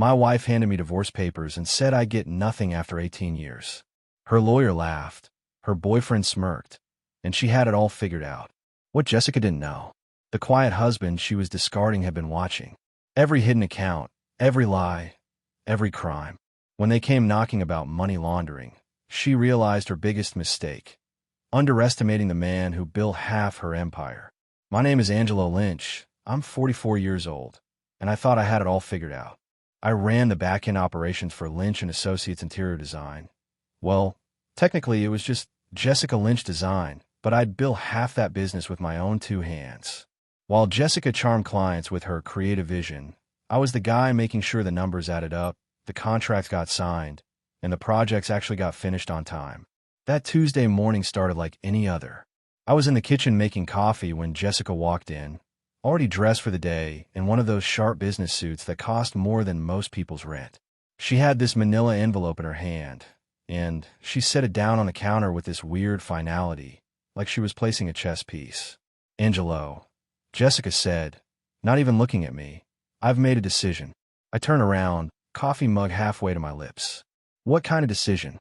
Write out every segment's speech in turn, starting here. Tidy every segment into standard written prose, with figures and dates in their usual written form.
My wife handed me divorce papers and said I'd get nothing after 18 years. Her lawyer laughed, her boyfriend smirked, and she had it all figured out. What Jessica didn't know, the quiet husband she was discarding had been watching. Every hidden account, every lie, every crime. When they came knocking about money laundering, she realized her biggest mistake, underestimating the man who built half her empire. My name is Angelo Lynch. I'm 44 years old, and I thought I had it all figured out. I ran the back-end operations for Lynch & Associates Interior Design. Well, technically it was just Jessica Lynch Design, but I'd built half that business with my own two hands. While Jessica charmed clients with her creative vision, I was the guy making sure the numbers added up, the contracts got signed, and the projects actually got finished on time. That Tuesday morning started like any other. I was in the kitchen making coffee when Jessica walked in, already dressed for the day in one of those sharp business suits that cost more than most people's rent. She had this manila envelope in her hand, and she set it down on the counter with this weird finality, like she was placing a chess piece. "Angelo," Jessica said, not even looking at me. "I've made a decision." I turned around, coffee mug halfway to my lips. "What kind of decision?"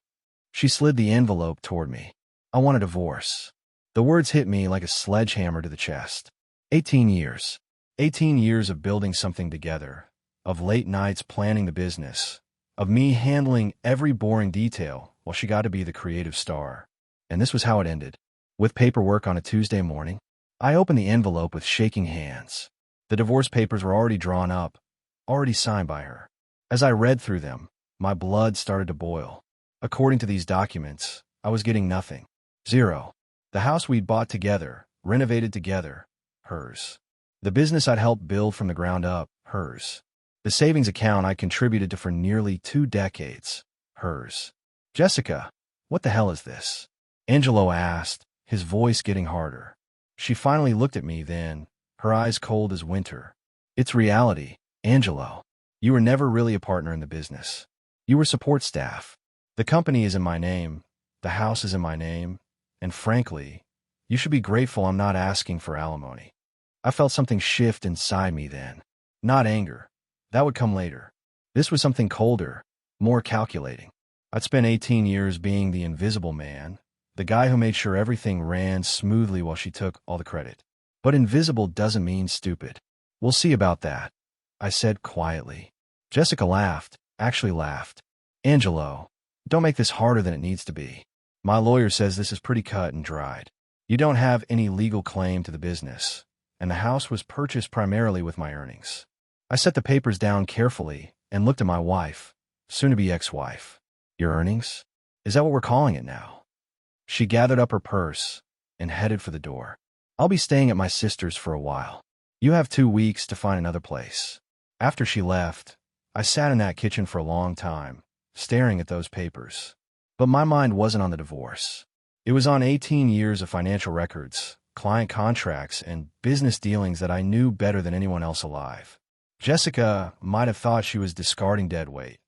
She slid the envelope toward me. "I want a divorce." The words hit me like a sledgehammer to the chest. 18 years. 18 years of building something together, of late nights planning the business, of me handling every boring detail while she got to be the creative star. And this was how it ended. With paperwork on a Tuesday morning, I opened the envelope with shaking hands. The divorce papers were already drawn up, already signed by her. As I read through them, my blood started to boil. According to these documents, I was getting nothing. Zero. The house we'd bought together, renovated together, hers. The business I'd helped build from the ground up, hers. The savings account I contributed to for nearly 2 decades, hers. "Jessica, what the hell is this?" Angelo asked, his voice getting harder. She finally looked at me then, her eyes cold as winter. "It's reality, Angelo. You were never really a partner in the business. You were support staff. The company is in my name, the house is in my name, and frankly, you should be grateful I'm not asking for alimony." I felt something shift inside me then. Not anger. That would come later. This was something colder, more calculating. I'd spent 18 years being the invisible man, the guy who made sure everything ran smoothly while she took all the credit. But invisible doesn't mean stupid. "We'll see about that," I said quietly. Jessica laughed, actually laughed. "Angelo, don't make this harder than it needs to be. My lawyer says this is pretty cut and dried. You don't have any legal claim to the business, and the house was purchased primarily with my earnings." I set the papers down carefully and looked at my wife, soon-to-be ex-wife. "Your earnings? Is that what we're calling it now?" She gathered up her purse and headed for the door. "I'll be staying at my sister's for a while. You have 2 weeks to find another place." After she left, I sat in that kitchen for a long time, staring at those papers. But my mind wasn't on the divorce. It was on 18 years of financial records, client contracts, and business dealings that I knew better than anyone else alive. Jessica might have thought she was discarding dead weight,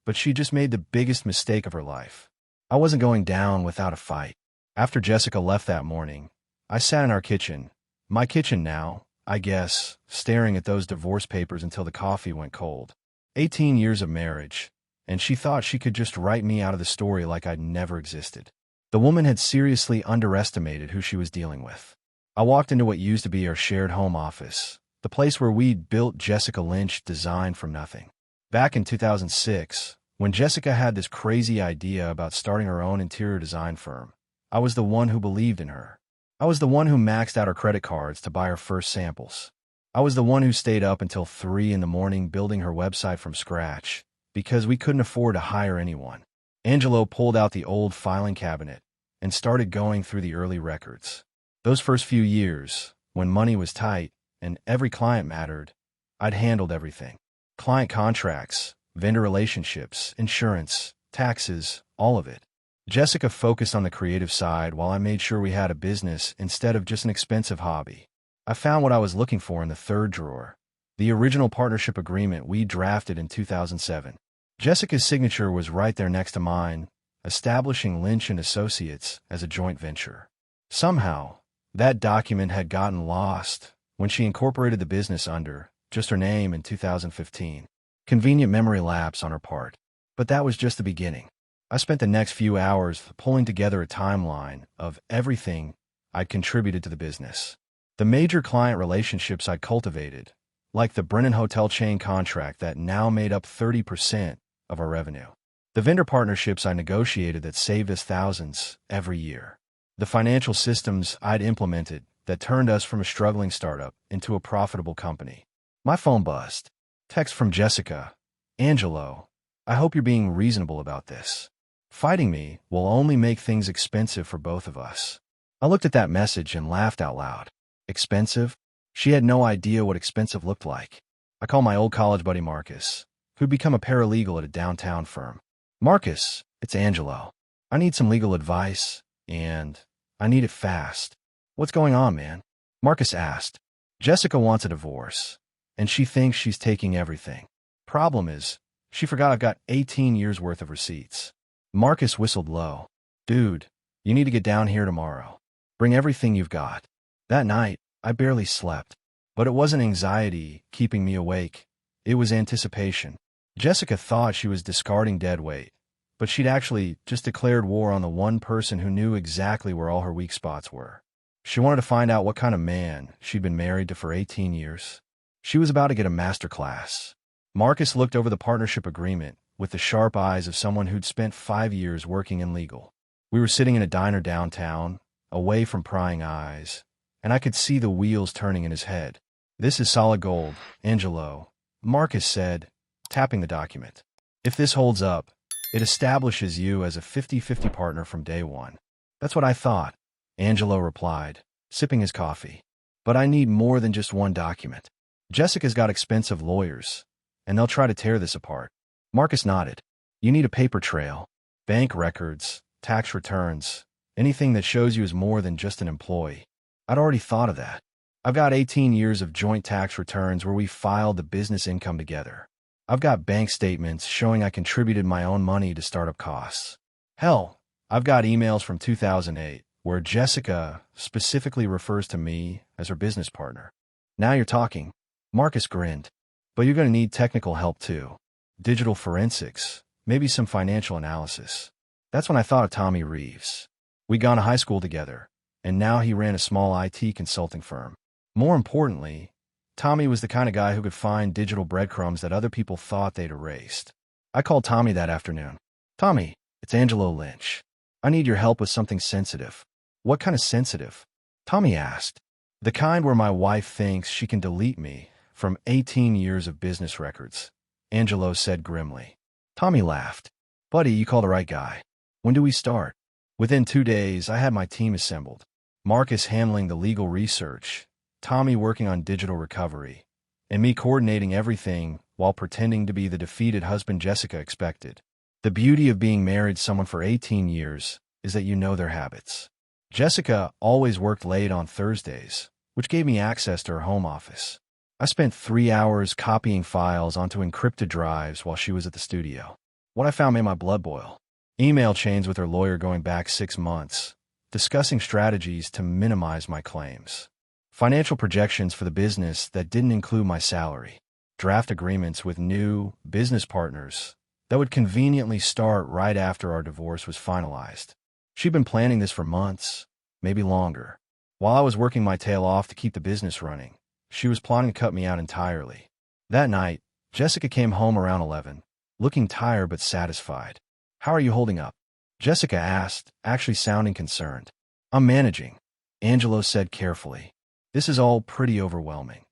but she just made the biggest mistake of her life. I wasn't going down without a fight. After Jessica left that morning, I sat in our kitchen, my kitchen now, I guess, staring at those divorce papers until the coffee went cold. 18 years of marriage, and she thought she could just write me out of the story like I'd never existed. The woman had seriously underestimated who she was dealing with. I walked into what used to be our shared home office, the place where we'd built Jessica Lynch Design from nothing. Back in 2006, when Jessica had this crazy idea about starting her own interior design firm, I was the one who believed in her. I was the one who maxed out her credit cards to buy her first samples. I was the one who stayed up until 3 in the morning building her website from scratch, because we couldn't afford to hire anyone. Angelo pulled out the old filing cabinet and started going through the early records. Those first few years, when money was tight and every client mattered, I'd handled everything. Client contracts, vendor relationships, insurance, taxes, all of it. Jessica focused on the creative side while I made sure we had a business instead of just an expensive hobby. I found what I was looking for in the third drawer, the original partnership agreement we drafted in 2007. Jessica's signature was right there next to mine, establishing Lynch & Associates as a joint venture. Somehow, that document had gotten lost when she incorporated the business under just her name in 2015. Convenient memory lapse on her part. But that was just the beginning. I spent the next few hours pulling together a timeline of everything I'd contributed to the business. The major client relationships I'd cultivated, like the Brennan Hotel chain contract that now made up 30% of our revenue. The vendor partnerships I negotiated that saved us thousands every year. The financial systems I'd implemented that turned us from a struggling startup into a profitable company. My phone buzzed. Text from Jessica. Angelo, I hope you're being reasonable about this. Fighting me will only make things expensive for both of us. I looked at that message and laughed out loud. Expensive? She had no idea what expensive looked like. I called my old college buddy Marcus, who'd become a paralegal at a downtown firm. Marcus, it's Angelo. I need some legal advice, and I need it fast. What's going on, man? Marcus asked. Jessica wants a divorce, and she thinks she's taking everything. Problem is, she forgot I've got 18 years worth of receipts. Marcus whistled low. Dude, you need to get down here tomorrow. Bring everything you've got. That night, I barely slept. But it wasn't anxiety keeping me awake. It was anticipation. Jessica thought she was discarding dead weight, but she'd actually just declared war on the one person who knew exactly where all her weak spots were. She wanted to find out what kind of man she'd been married to for 18 years. She was about to get a master class. Marcus looked over the partnership agreement with the sharp eyes of someone who'd spent 5 years working in legal. We were sitting in a diner downtown, away from prying eyes, and I could see the wheels turning in his head. This is solid gold, Angelo, Marcus said, tapping the document. If this holds up, it establishes you as a 50-50 partner from day one. That's what I thought, Angelo replied, sipping his coffee. But I need more than just one document. Jessica's got expensive lawyers, and they'll try to tear this apart. Marcus nodded. You need a paper trail, bank records, tax returns, anything that shows you as more than just an employee. I'd already thought of that. I've got 18 years of joint tax returns where we filed the business income together. I've got bank statements showing I contributed my own money to startup costs. Hell, I've got emails from 2008 where Jessica specifically refers to me as her business partner. Now you're talking. Marcus grinned. But you're going to need technical help too. Digital forensics, maybe some financial analysis. That's when I thought of Tommy Reeves. We'd gone to high school together, and now he ran a small IT consulting firm. More importantly, Tommy was the kind of guy who could find digital breadcrumbs that other people thought they'd erased. I called Tommy that afternoon. Tommy, it's Angelo Lynch. I need your help with something sensitive. What kind of sensitive? Tommy asked. The kind where my wife thinks she can delete me from 18 years of business records, Angelo said grimly. Tommy laughed. Buddy, you called the right guy. When do we start? Within 2 days, I had my team assembled. Marcus handling the legal research, Tommy working on digital recovery, and me coordinating everything while pretending to be the defeated husband Jessica expected. The beauty of being married to someone for 18 years is that you know their habits. Jessica always worked late on Thursdays, which gave me access to her home office. I spent 3 hours copying files onto encrypted drives while she was at the studio. What I found made my blood boil. Email chains with her lawyer going back 6 months, discussing strategies to minimize my claims. Financial projections for the business that didn't include my salary. Draft agreements with new business partners that would conveniently start right after our divorce was finalized. She'd been planning this for months, maybe longer. While I was working my tail off to keep the business running, she was plotting to cut me out entirely. That night, Jessica came home around 11, looking tired but satisfied. How are you holding up? Jessica asked, actually sounding concerned. I'm managing, Angelo said carefully. This is all pretty overwhelming.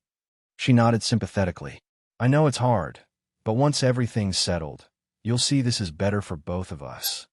She nodded sympathetically. I know it's hard, but once everything's settled, you'll see this is better for both of us.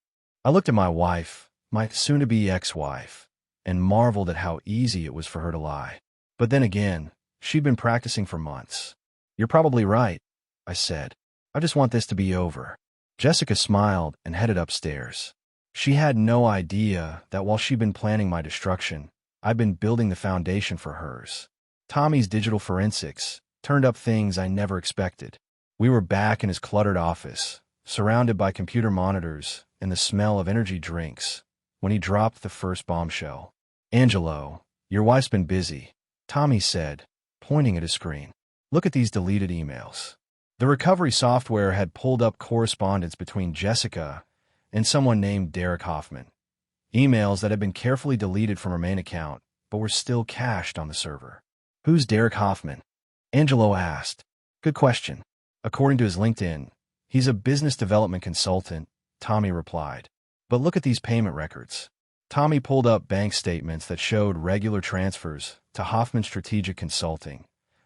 I looked at my wife, my soon-to-be ex-wife, and marveled at how easy it was for her to lie. But then again, she'd been practicing for months. You're probably right, I said. I just want this to be over. Jessica smiled and headed upstairs. She had no idea that while she'd been planning my destruction, I'd been building the foundation for hers. Tommy's digital forensics turned up things I never expected. We were back in his cluttered office, surrounded by computer monitors and the smell of energy drinks, when he dropped the first bombshell. Angelo, your wife's been busy, Tommy said, pointing at his screen. Look at these deleted emails. The recovery software had pulled up correspondence between Jessica and someone named Derek Hoffman. Emails that had been carefully deleted from her main account, but were still cached on the server. Who's Derek Hoffman? Angelo asked. Good question. According to his LinkedIn, he's a business development consultant, Tommy replied. But look at these payment records. Tommy pulled up bank statements that showed regular transfers to Hoffman Strategic Consulting,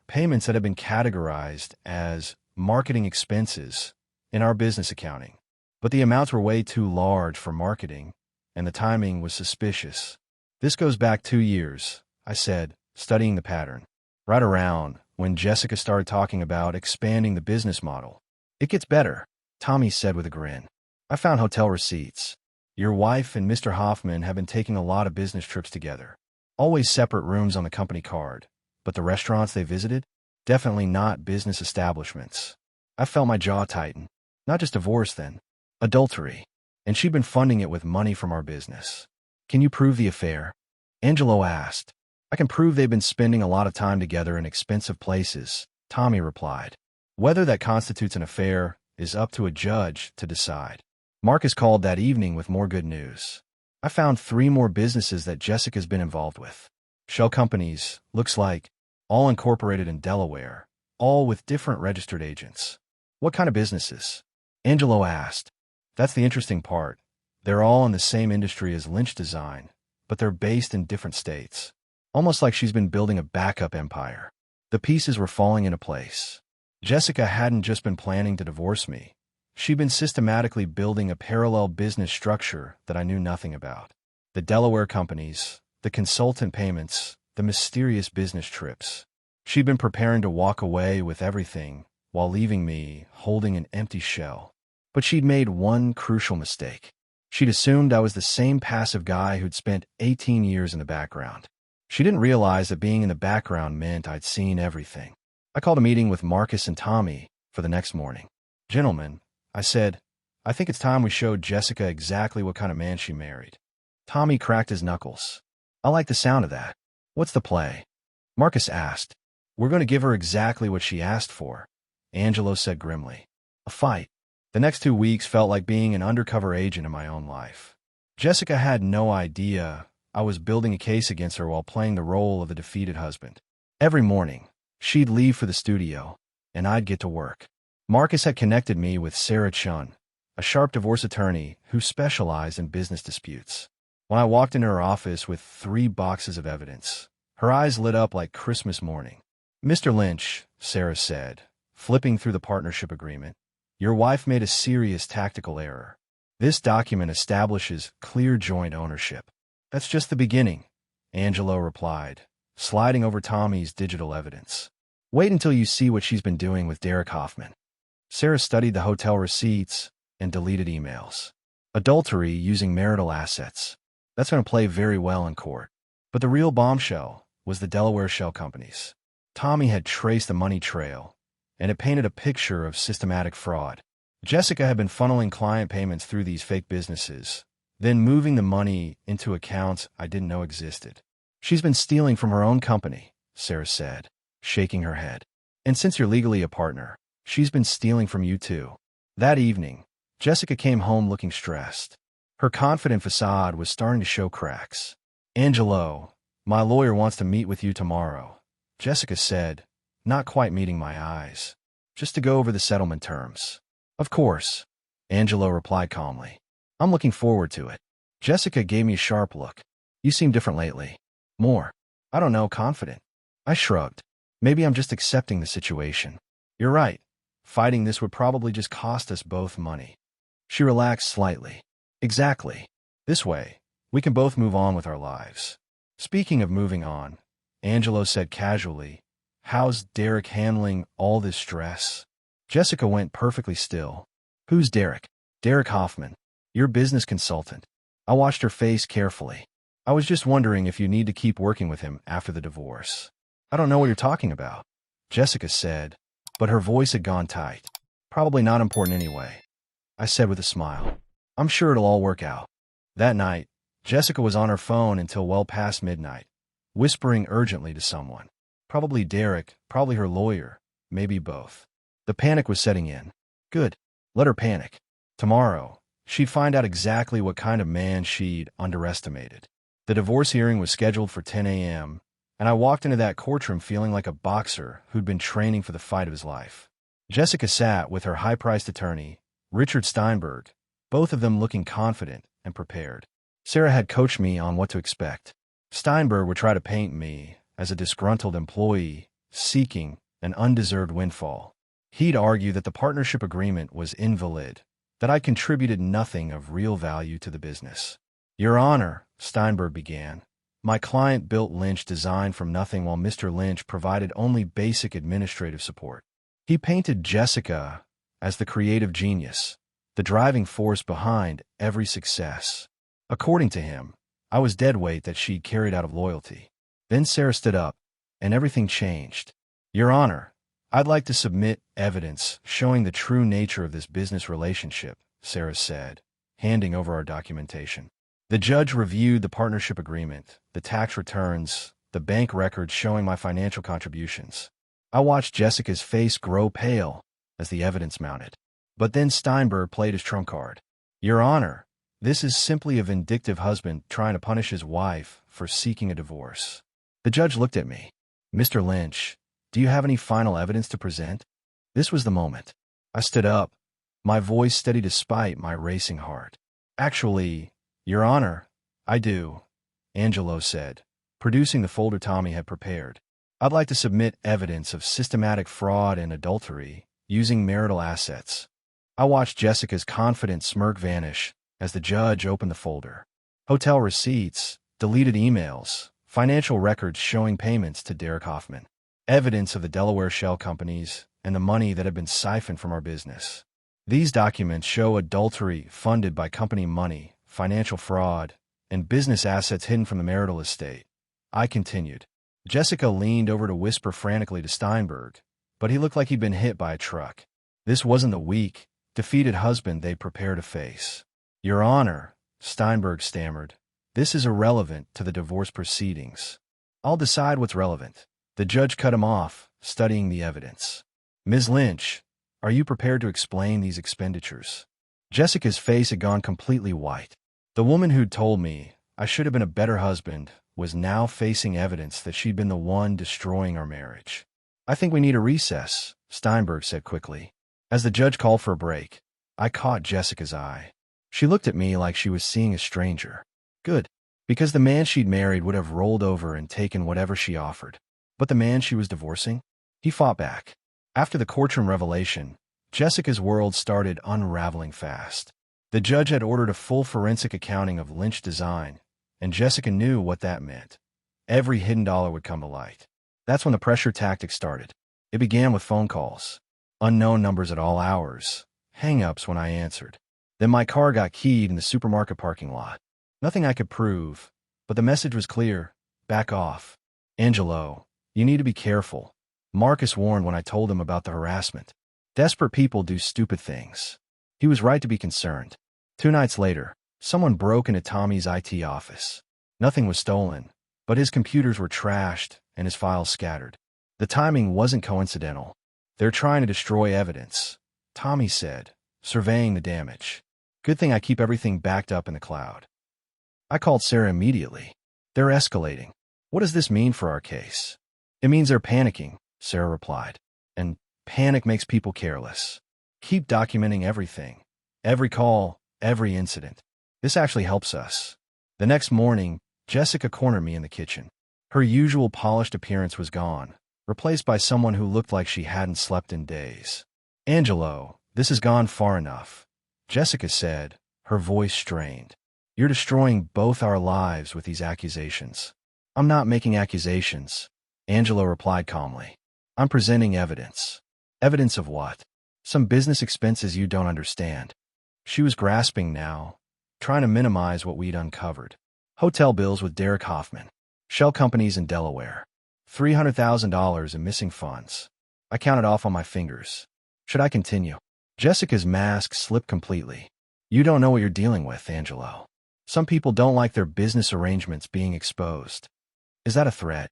payments that had been categorized as marketing expenses in our business accounting. But the amounts were way too large for marketing, and the timing was suspicious. This goes back 2 years, I said, studying the pattern. Right around when Jessica started talking about expanding the business model. It gets better, Tommy said with a grin. I found hotel receipts. Your wife and Mr. Hoffman have been taking a lot of business trips together. Always separate rooms on the company card. But the restaurants they visited? Definitely not business establishments. I felt my jaw tighten. Not just divorce then. Adultery. And she'd been funding it with money from our business. Can you prove the affair? Angelo asked. I can prove they've been spending a lot of time together in expensive places, Tommy replied. Whether that constitutes an affair is up to a judge to decide. Marcus called that evening with more good news. I found 3 more businesses that Jessica's been involved with. Shell companies, looks like, all incorporated in Delaware, all with different registered agents. What kind of businesses? Angelo asked. That's the interesting part. They're all in the same industry as Lynch Design, but they're based in different states. Almost like she's been building a backup empire. The pieces were falling into place. Jessica hadn't just been planning to divorce me. She'd been systematically building a parallel business structure that I knew nothing about. The Delaware companies, the consultant payments, the mysterious business trips. She'd been preparing to walk away with everything while leaving me holding an empty shell. But she'd made one crucial mistake. She'd assumed I was the same passive guy who'd spent 18 years in the background. She didn't realize that being in the background meant I'd seen everything. I called a meeting with Marcus and Tommy for the next morning. Gentlemen, I said, I think it's time we showed Jessica exactly what kind of man she married. Tommy cracked his knuckles. I like the sound of that. What's the play? Marcus asked. We're going to give her exactly what she asked for, Angelo said grimly. A fight. The next 2 weeks felt like being an undercover agent in my own life. Jessica had no idea I was building a case against her while playing the role of a defeated husband. Every morning, she'd leave for the studio, and I'd get to work. Marcus had connected me with Sarah Chun, a sharp divorce attorney who specialized in business disputes. When I walked into her office with 3 boxes of evidence, her eyes lit up like Christmas morning. Mr. Lynch, Sarah said, flipping through the partnership agreement, your wife made a serious tactical error. This document establishes clear joint ownership. That's just the beginning, Angelo replied, sliding over Tommy's digital evidence. Wait until you see what she's been doing with Derek Hoffman. Sarah studied the hotel receipts and deleted emails. Adultery using marital assets. That's going to play very well in court. But the real bombshell was the Delaware shell companies. Tommy had traced the money trail, and it painted a picture of systematic fraud. Jessica had been funneling client payments through these fake businesses, then moving the money into accounts I didn't know existed. She's been stealing from her own company, Sarah said, shaking her head. And since you're legally a partner, she's been stealing from you too. That evening, Jessica came home looking stressed. Her confident facade was starting to show cracks. Angelo, my lawyer wants to meet with you tomorrow, Jessica said, not quite meeting my eyes. Just to go over the settlement terms. Of course, Angelo replied calmly. I'm looking forward to it. Jessica gave me a sharp look. You seem different lately. More. I don't know, confident. I shrugged. Maybe I'm just accepting the situation. You're right. Fighting this would probably just cost us both money. She relaxed slightly. Exactly. This way, we can both move on with our lives. Speaking of moving on, Angelo said casually, how's Derek handling all this stress? Jessica went perfectly still. Who's Derek? Derek Hoffman. Your business consultant. I watched her face carefully. I was just wondering if you need to keep working with him after the divorce. I don't know what you're talking about, Jessica said, but her voice had gone tight. Probably not important anyway, I said with a smile. I'm sure it'll all work out. That night, Jessica was on her phone until well past midnight, whispering urgently to someone. Probably Derek, probably her lawyer, maybe both. The panic was setting in. Good. Let her panic. Tomorrow, she'd find out exactly what kind of man she'd underestimated. The divorce hearing was scheduled for 10 a.m., and I walked into that courtroom feeling like a boxer who'd been training for the fight of his life. Jessica sat with her high-priced attorney, Richard Steinberg, both of them looking confident and prepared. Sarah had coached me on what to expect. Steinberg would try to paint me as a disgruntled employee seeking an undeserved windfall. He'd argue that the partnership agreement was invalid, that I contributed nothing of real value to the business. Your Honor, Steinberg began, my client built Lynch Design from nothing while Mr. Lynch provided only basic administrative support. He painted Jessica as the creative genius, the driving force behind every success. According to him, I was dead weight that she'd carried out of loyalty. Then Sarah stood up, and everything changed. Your Honor, I'd like to submit evidence showing the true nature of this business relationship, Sarah said, handing over our documentation. The judge reviewed the partnership agreement, the tax returns, the bank records showing my financial contributions. I watched Jessica's face grow pale as the evidence mounted. But then Steinberg played his trump card. Your Honor, this is simply a vindictive husband trying to punish his wife for seeking a divorce. The judge looked at me. Mr. Lynch, do you have any final evidence to present? This was the moment. I stood up, my voice steady despite my racing heart. Actually, Your Honor, I do, Angelo said, producing the folder Tommy had prepared. I'd like to submit evidence of systematic fraud and adultery using marital assets. I watched Jessica's confident smirk vanish as the judge opened the folder. Hotel receipts, deleted emails, financial records showing payments to Derek Hoffman, evidence of the Delaware shell companies and the money that had been siphoned from our business. These documents show adultery funded by company money, financial fraud, and business assets hidden from the marital estate. I continued. Jessica leaned over to whisper frantically to Steinberg, but he looked like he'd been hit by a truck. This wasn't the weak, defeated husband they prepared to face. Your Honor, Steinberg stammered, this is irrelevant to the divorce proceedings. I'll decide what's relevant. The judge cut him off, studying the evidence. Ms. Lynch, are you prepared to explain these expenditures? Jessica's face had gone completely white. The woman who'd told me I should have been a better husband was now facing evidence that she'd been the one destroying our marriage. I think we need a recess, Steinberg said quickly. As the judge called for a break, I caught Jessica's eye. She looked at me like she was seeing a stranger. Good, because the man she'd married would have rolled over and taken whatever she offered. But the man she was divorcing? He fought back. After the courtroom revelation, Jessica's world started unraveling fast. The judge had ordered a full forensic accounting of Lynch Design, and Jessica knew what that meant. Every hidden dollar would come to light. That's when the pressure tactics started. It began with phone calls. Unknown numbers at all hours. Hang-ups when I answered. Then my car got keyed in the supermarket parking lot. Nothing I could prove, but the message was clear. Back off. Angelo, you need to be careful. Marcus warned when I told him about the harassment. Desperate people do stupid things. He was right to be concerned. 2 nights later, someone broke into Tommy's IT office. Nothing was stolen, but his computers were trashed and his files scattered. The timing wasn't coincidental. They're trying to destroy evidence, Tommy said, surveying the damage. Good thing I keep everything backed up in the cloud. I called Sarah immediately. They're escalating. What does this mean for our case? It means they're panicking, Sarah replied. And panic makes people careless. Keep documenting everything. Every call, every incident. This actually helps us. The next morning, Jessica cornered me in the kitchen. Her usual polished appearance was gone, replaced by someone who looked like she hadn't slept in days. Angelo, this has gone far enough, Jessica said, her voice strained. You're destroying both our lives with these accusations. I'm not making accusations, Angelo replied calmly. I'm presenting evidence. Evidence of what? Some business expenses you don't understand. She was grasping now, trying to minimize what we'd uncovered. Hotel bills with Derek Hoffman. Shell companies in Delaware. $300,000 in missing funds. I counted off on my fingers. Should I continue? Jessica's mask slipped completely. You don't know what you're dealing with, Angelo. Some people don't like their business arrangements being exposed. Is that a threat?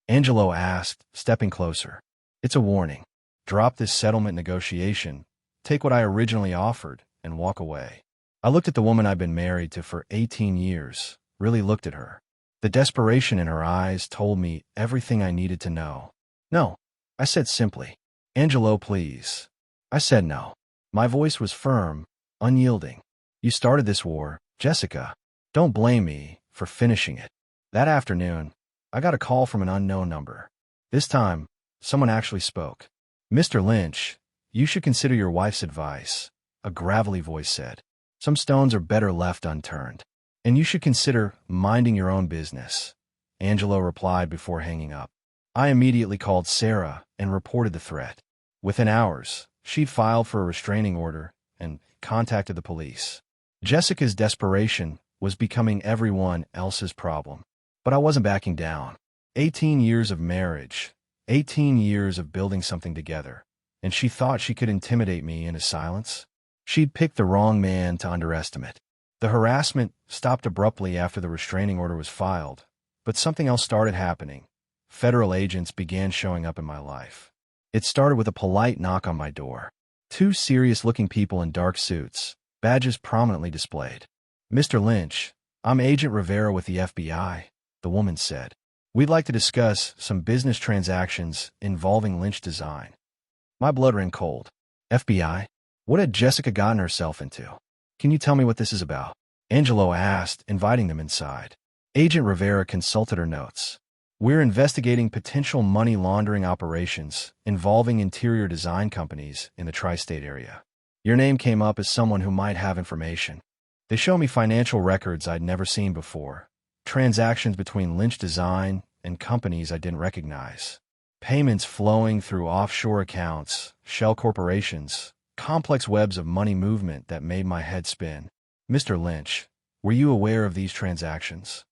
Angelo asked, stepping closer. It's a warning. Drop this settlement negotiation, take what I originally offered, and walk away. I looked at the woman I'd been married to for 18 years, really looked at her. The desperation in her eyes told me everything I needed to know. No, I said simply. Angelo, please. I said no. My voice was firm, unyielding. You started this war, Jessica. Don't blame me for finishing it. That afternoon, I got a call from an unknown number. This time, someone actually spoke. Mr. Lynch, you should consider your wife's advice, a gravelly voice said. Some stones are better left unturned. And you should consider minding your own business. Angelo replied before hanging up. I immediately called Sarah and reported the threat. Within hours, she'd filed for a restraining order and contacted the police. Jessica's desperation was becoming everyone else's problem. But I wasn't backing down. 18 years of marriage, 18 years of building something together, and she thought she could intimidate me into silence? She'd picked the wrong man to underestimate. The harassment stopped abruptly after the restraining order was filed, but something else started happening. Federal agents began showing up in my life. It started with a polite knock on my door. Two serious-looking people in dark suits, badges prominently displayed. Mr. Lynch, I'm Agent Rivera with the FBI, the woman said. We'd like to discuss some business transactions involving Lynch Design. My blood ran cold. FBI? What had Jessica gotten herself into? Can you tell me what this is about? Angelo asked, inviting them inside. Agent Rivera consulted her notes. We're investigating potential money laundering operations involving interior design companies in the tri-state area. Your name came up as someone who might have information. They show me financial records I'd never seen before. Transactions between Lynch Design and companies I didn't recognize. Payments flowing through offshore accounts, shell corporations, complex webs of money movement that made my head spin. Mr. Lynch, were you aware of these transactions?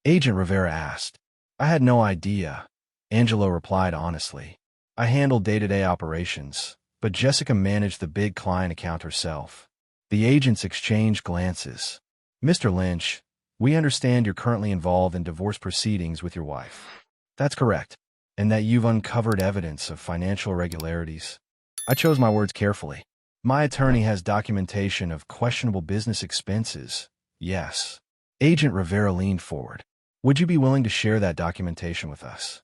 Agent Rivera asked. I had no idea. Angelo replied honestly. I handled day-to-day operations, but Jessica managed the big client account herself. The agents exchanged glances. Mr. Lynch, we understand you're currently involved in divorce proceedings with your wife. That's correct. And that you've uncovered evidence of financial irregularities. I chose my words carefully. My attorney has documentation of questionable business expenses. Yes. Agent Rivera leaned forward. Would you be willing to share that documentation with us?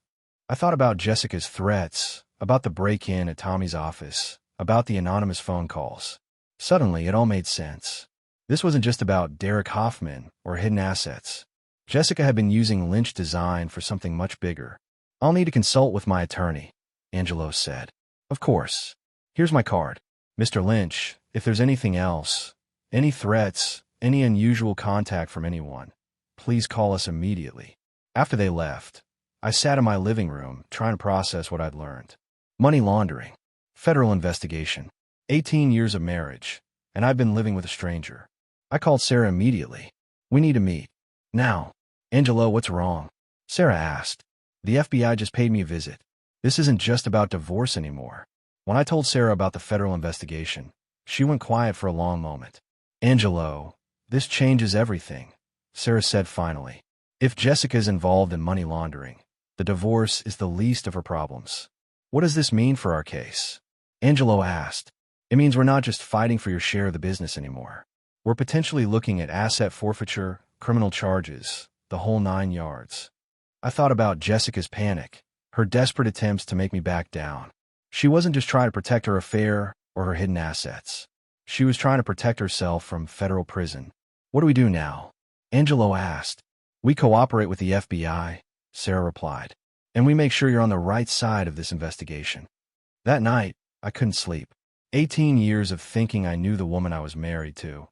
I thought about Jessica's threats, about the break-in at Tommy's office, about the anonymous phone calls. Suddenly, it all made sense. This wasn't just about Derek Hoffman or hidden assets. Jessica had been using Lynch Design for something much bigger. I'll need to consult with my attorney, Angelo said. Of course. Here's my card. Mr. Lynch, if there's anything else, any threats, any unusual contact from anyone, please call us immediately. After they left, I sat in my living room trying to process what I'd learned. Money laundering, federal investigation, 18 years of marriage, and I've been living with a stranger. I called Sarah immediately. We need to meet. Now. Angelo, what's wrong? Sarah asked. The FBI just paid me a visit. This isn't just about divorce anymore. When I told Sarah about the federal investigation, she went quiet for a long moment. Angelo, this changes everything, Sarah said finally. If Jessica's involved in money laundering, the divorce is the least of her problems. What does this mean for our case? Angelo asked. It means we're not just fighting for your share of the business anymore. We're potentially looking at asset forfeiture, criminal charges, the whole 9 yards. I thought about Jessica's panic, her desperate attempts to make me back down. She wasn't just trying to protect her affair or her hidden assets. She was trying to protect herself from federal prison. What do we do now? Angelo asked. We cooperate with the FBI, Sarah replied. And we make sure you're on the right side of this investigation. That night, I couldn't sleep. 18 years of thinking I knew the woman I was married to,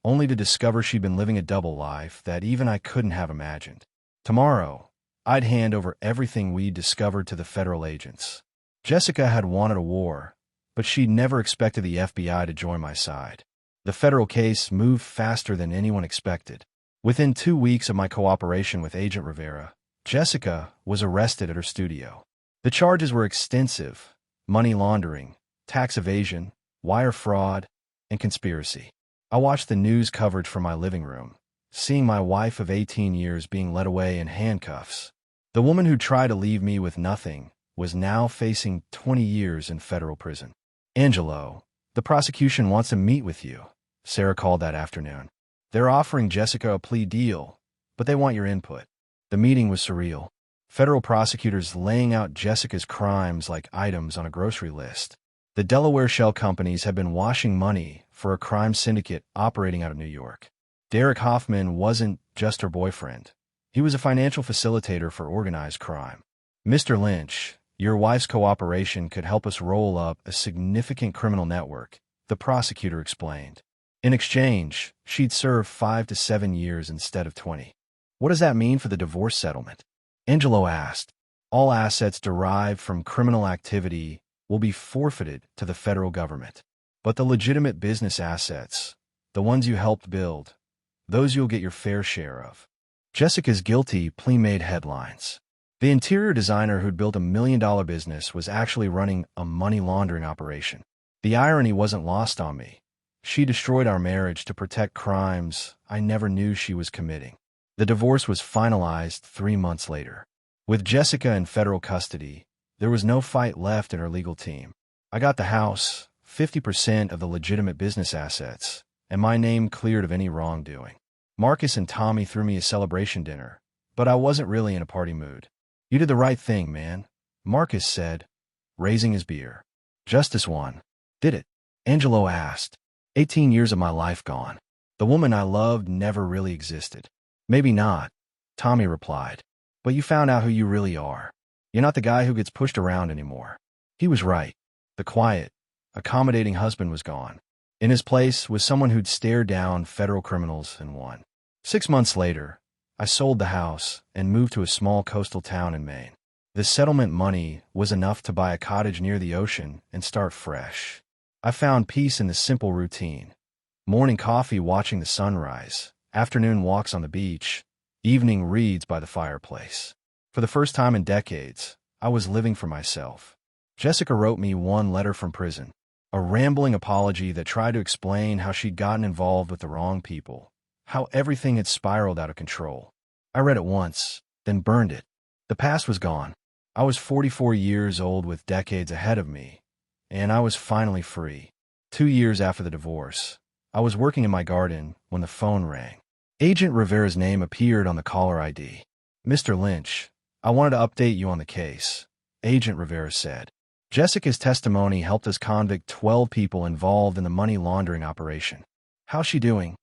only to discover she'd been living a double life that even I couldn't have imagined. Tomorrow, I'd hand over everything we'd discovered to the federal agents. Jessica had wanted a war, but she'd never expected the FBI to join my side. The federal case moved faster than anyone expected. Within 2 weeks of my cooperation with Agent Rivera, Jessica was arrested at her studio. The charges were extensive: money laundering, tax evasion, wire fraud, and conspiracy. I watched the news coverage from my living room, seeing my wife of 18 years being led away in handcuffs. The woman who tried to leave me with nothing was now facing 20 years in federal prison. "Angelo, the prosecution wants to meet with you," Sarah called that afternoon. "They're offering Jessica a plea deal, but they want your input." The meeting was surreal. Federal prosecutors laying out Jessica's crimes like items on a grocery list. The Delaware shell companies had been washing money for a crime syndicate operating out of New York. Derek Hoffman wasn't just her boyfriend. He was a financial facilitator for organized crime. "Mr. Lynch, your wife's cooperation could help us roll up a significant criminal network," the prosecutor explained. In exchange, she'd serve 5 to 7 years instead of 20. "What does that mean for the divorce settlement?" Angelo asked. "All assets derived from criminal activity will be forfeited to the federal government. But the legitimate business assets, the ones you helped build, those you'll get your fair share of." Jessica's guilty plea made headlines. The interior designer who'd built $1 million business was actually running a money laundering operation. The irony wasn't lost on me. She destroyed our marriage to protect crimes I never knew she was committing. The divorce was finalized 3 months later. With Jessica in federal custody, there was no fight left in her legal team. I got the house, 50% of the legitimate business assets, and my name cleared of any wrongdoing. Marcus and Tommy threw me a celebration dinner, but I wasn't really in a party mood. "You did the right thing, man," Marcus said, raising his beer. "Justice won." "Did it?" Angelo asked. 18 years of my life gone. The woman I loved never really existed." "Maybe not," Tommy replied. "But you found out who you really are. You're not the guy who gets pushed around anymore." He was right. The quiet, accommodating husband was gone. In his place was someone who'd stared down federal criminals and won. 6 months later, I sold the house and moved to a small coastal town in Maine. The settlement money was enough to buy a cottage near the ocean and start fresh. I found peace in the simple routine. Morning coffee watching the sunrise, afternoon walks on the beach, evening reads by the fireplace. For the first time in decades, I was living for myself. Jessica wrote me one letter from prison, a rambling apology that tried to explain how she'd gotten involved with the wrong people, how everything had spiraled out of control. I read it once, then burned it. The past was gone. I was 44 years old with decades ahead of me, and I was finally free. 2 years after the divorce, I was working in my garden when the phone rang. Agent Rivera's name appeared on the caller ID. "Mr. Lynch, I wanted to update you on the case," Agent Rivera said. "Jessica's testimony helped us convict 12 people involved in the money laundering operation." "How's she doing?"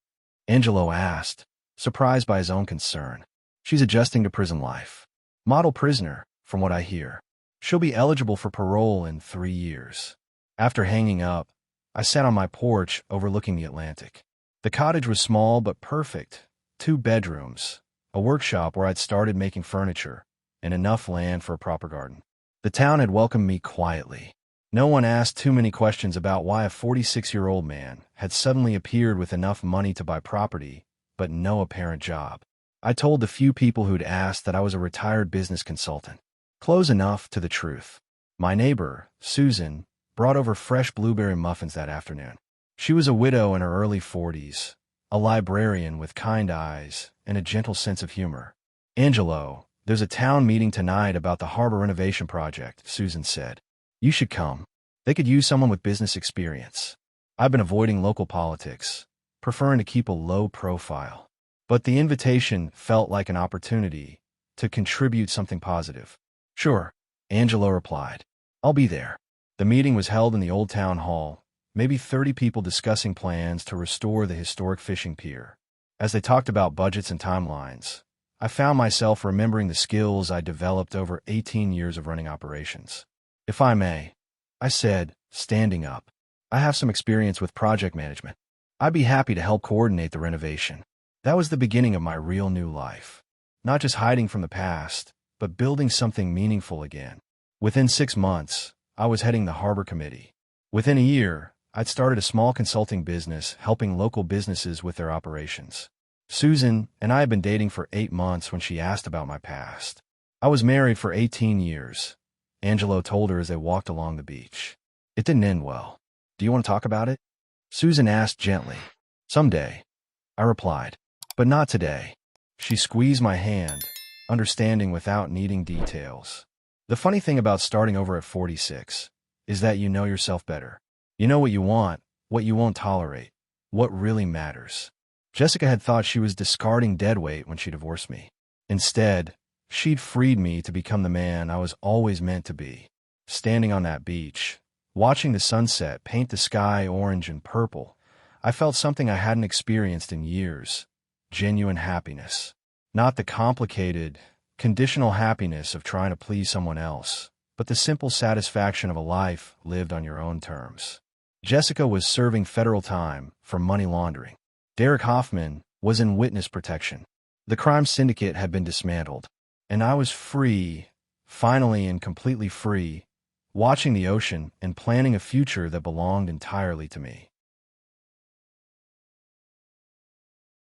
Angelo asked, surprised by his own concern. "She's adjusting to prison life. Model prisoner, from what I hear. She'll be eligible for parole in 3 years." After hanging up, I sat on my porch overlooking the Atlantic. The cottage was small but perfect. 2 bedrooms, a workshop where I'd started making furniture, and enough land for a proper garden. The town had welcomed me quietly. No one asked too many questions about why a 46-year-old man had suddenly appeared with enough money to buy property, but no apparent job. I told the few people who'd asked that I was a retired business consultant. Close enough to the truth. My neighbor, Susan, brought over fresh blueberry muffins that afternoon. She was a widow in her early 40s, a librarian with kind eyes and a gentle sense of humor. "Angelo, there's a town meeting tonight about the harbor renovation project," Susan said. "You should come. They could use someone with business experience." I've been avoiding local politics, preferring to keep a low profile. But the invitation felt like an opportunity to contribute something positive. "Sure," Angelo replied. "I'll be there." The meeting was held in the old town hall, maybe 30 people discussing plans to restore the historic fishing pier. As they talked about budgets and timelines, I found myself remembering the skills I developed over 18 years of running operations. "If I may," I said, standing up, "I have some experience with project management. I'd be happy to help coordinate the renovation." That was the beginning of my real new life. Not just hiding from the past, but building something meaningful again. Within 6 months, I was heading the harbor committee. Within a year, I'd started a small consulting business helping local businesses with their operations. Susan and I had been dating for 8 months when she asked about my past. "I was married for 18 years, Angelo told her as they walked along the beach. "It didn't end well. Do you want to talk about it?" Susan asked gently. "Someday," I replied. "But not today." She squeezed my hand, understanding without needing details. The funny thing about starting over at 46 is that you know yourself better. You know what you want, what you won't tolerate, what really matters. Jessica had thought she was discarding deadweight when she divorced me. Instead, she'd freed me to become the man I was always meant to be. Standing on that beach, watching the sunset paint the sky orange and purple, I felt something I hadn't experienced in years. Genuine happiness. Not the complicated, conditional happiness of trying to please someone else, but the simple satisfaction of a life lived on your own terms. Jessica was serving federal time for money laundering. Derek Hoffman was in witness protection. The crime syndicate had been dismantled, and I was free, finally and completely free, watching the ocean and planning a future that belonged entirely to me.